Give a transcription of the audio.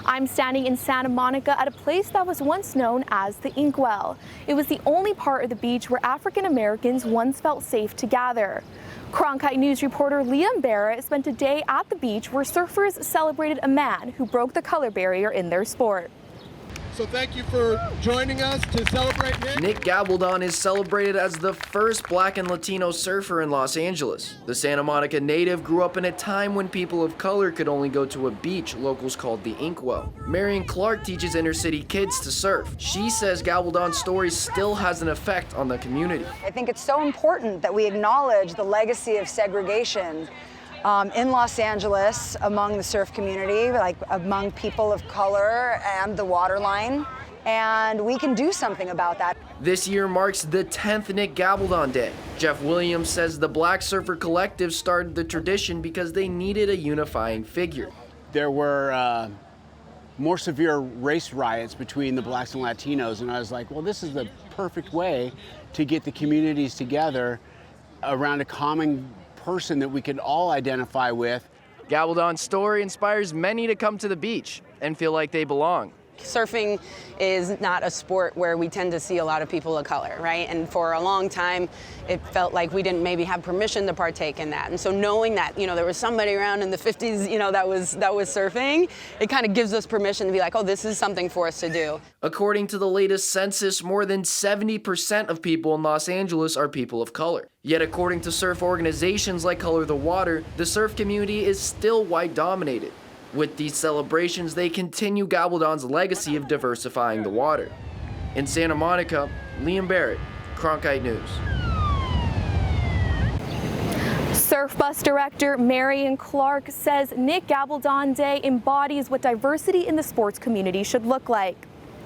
I'm standing in Santa Monica at a place that was once known as the Inkwell. It was the only part of the beach where African Americans once felt safe to gather. Cronkite News reporter Liam Barrett spent a day at the beach where surfers celebrated a man who broke the color barrier in their sport. So thank you for joining us to celebrate Nick. Nick Gabaldon is celebrated as the first Black and Latino surfer in Los Angeles. The Santa Monica native grew up in a time when people of color could only go to a beach locals called the Inkwell. Marion Clark teaches inner city kids to surf. She says Gabaldon's story still has an effect on the community. I think it's so important that we acknowledge the legacy of segregation in Los Angeles among the surf community, like among people of color and the waterline, and we can do something about that. This year marks the 10th Nick Gabaldon Day. Jeff Williams says the Black Surfer Collective started the tradition because they needed a unifying figure. There were more severe race riots between the Blacks and Latinos, and I was like, well, this is the perfect way to get the communities together around a common person that we can all identify with. Gabaldon's story inspires many to come to the beach and feel like they belong. Surfing is not a sport where we tend to see a lot of people of color, right? And for a long time, it felt like we didn't maybe have permission to partake in that. And so knowing that, there was somebody around in the 50s, that was surfing, it kind of gives us permission to be like, oh, this is something for us to do. According to the latest census, more than 70% of people in Los Angeles are people of color. Yet according to surf organizations like Color the Water, the surf community is still white dominated. With these celebrations, they continue Gabaldon's legacy of diversifying the water. In Santa Monica, Liam Barrett, Cronkite News. Surf bus director Marion Clark says Nick Gabaldon Day embodies what diversity in the sports community should look like.